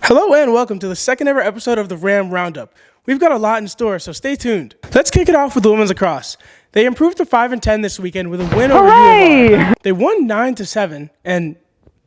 Hello and welcome to the second ever episode of the Ram Roundup. We've got a lot in store, so stay tuned. Let's kick it off with the women's lacrosse. They improved to 5-10 this weekend with a win over U of R. They won 9-7, and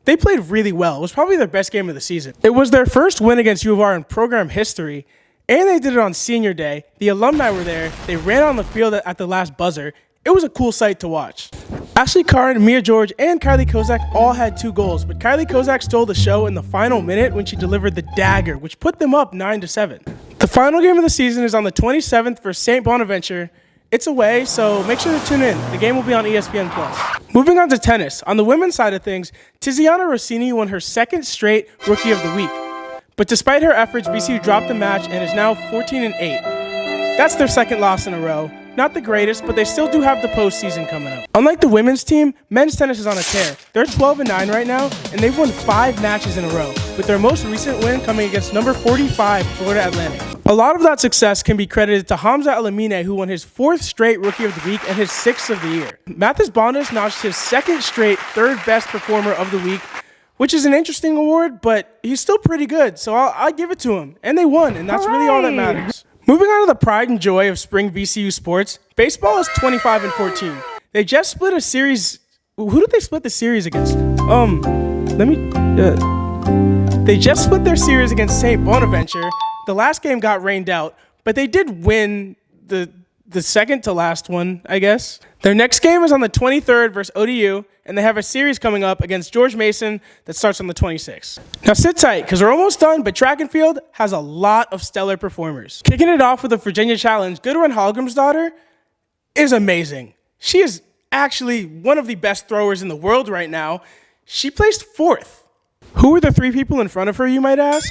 they played really well. It was probably their best game of the season. It was their first win against U of R in program history, and they did it on senior day. The alumni were there. They ran on the field at the last buzzer. It was a cool sight to watch. Ashley Karn, Mia George, and Kylie Kozak all had 2 goals, but Kylie Kozak stole the show in the final minute when she delivered the dagger, which put them up 9-7. The final game of the season is on the 27th for St. Bonaventure. It's away, so make sure to tune in. The game will be on ESPN+. Moving on to tennis. On the women's side of things, Tiziana Rossini won her second straight Rookie of the Week. But despite her efforts, VCU dropped the match and is now 14-8. That's their second loss in a row. Not the greatest, but they still do have the postseason coming up. Unlike the women's team, men's tennis is on a tear. They're 12-9 right now, and they've won 5 matches in a row, with their most recent win coming against number 45, Florida Atlantic. A lot of that success can be credited to Hamza Elamine, who won his 4th straight Rookie of the Week and his 6th of the year. Mathis Bondas notched his 2nd straight 3rd best performer of the week, which is an interesting award, but he's still pretty good, so I'll give it to him. And they won, and that's really all that matters. Moving on to the pride and joy of spring VCU sports, baseball is 25-14. They just split a series. Who did they split the series against? They just split their series against St. Bonaventure. The last game got rained out, but they did win the second to last one, I guess. Their next game is on the 23rd versus ODU, and they have a series coming up against George Mason that starts on the 26th. Now sit tight, because we're almost done, but track and field has a lot of stellar performers. Kicking it off with the Virginia Challenge, Goodwin Holgrim's daughter is amazing. She is actually one of the best throwers in the world right now. She placed 4th. Who are the 3 people in front of her, you might ask?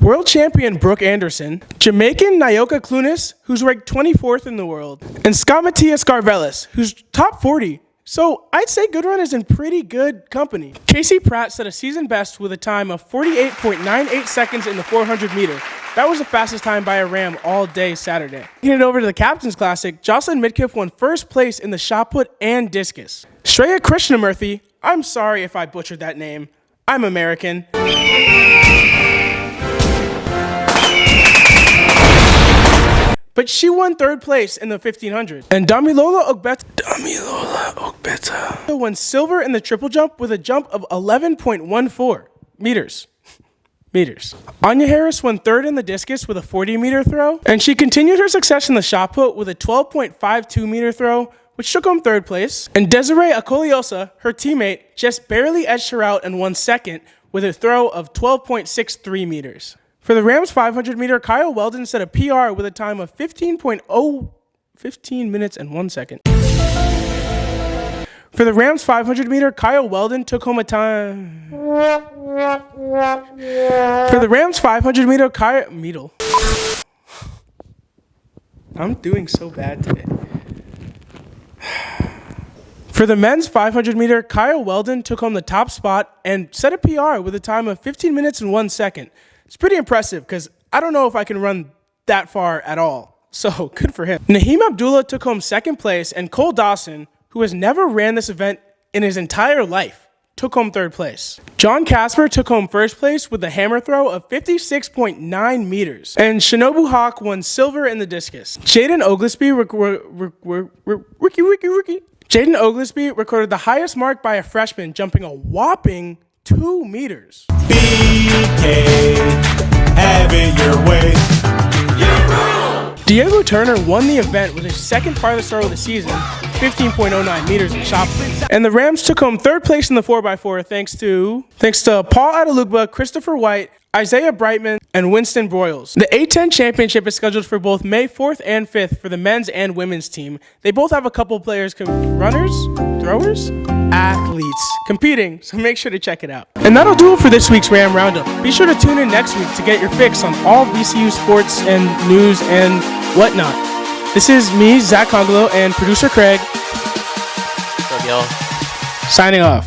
World champion Brooke Anderson, Jamaican Nayoka Clunis, who's ranked 24th in the world, and Scott Matias Garvelis, who's top 40. So I'd say Goodrun is in pretty good company. Casey Pratt set a season best with a time of 48.98 seconds in the 400 meter. That was the fastest time by a Ram all day Saturday. Taking it over to the Captain's Classic, Jocelyn Midkiff won 1st place in the shot put and discus. Shreya Krishnamurthy, I'm sorry if I butchered that name. I'm American. But she won 3rd place in the 1500. And Damilola Ogbeta won silver in the triple jump with a jump of 11.14 meters. Anya Harris won 3rd in the discus with a 40-meter throw. And she continued her success in the shot put with a 12.52-meter throw, which took home 3rd place. And Desiree Akoliosa, her teammate, just barely edged her out and won 2nd with a throw of 12.63 meters. For the Rams 500-meter, Kyle Weldon set a PR with a time of 15 minutes and 1 second. For the Rams 500-meter, Kyle Weldon took home a time. For the Rams 500-meter, I'm doing so bad today. For the men's 500-meter, Kyle Weldon took home the top spot and set a PR with a time of 15 minutes and 1 second. It's pretty impressive because I don't know if I can run that far at all. So good for him. Naheem Abdullah took home 2nd place, and Cole Dawson, who has never ran this event in his entire life, took home 3rd place. John Casper took home 1st place with a hammer throw of 56.9 meters. And Shinobu Hawk won silver in the discus. Jaden Oglesby recorded the highest mark by a freshman, jumping a whopping 2 meters. BK, have it your way. Diego Turner won the event with his 2nd farthest throw of the season, 15.09 meters in shot put. And the Rams took home 3rd place in the 4x4 thanks to Paul Adalugba, Christopher White, Isaiah Brightman, and Winston Broyles. The A10 championship is scheduled for both May 4th and 5th for the men's and women's team. They both have a couple players, runners, throwers, athletes competing, so make sure to check it out. And that'll do it for this week's Ram Roundup. Be sure to tune in next week to get your fix on all VCU sports and news and whatnot. This is me, Zach Congolo, and producer Craig. What's up, y'all? Signing off.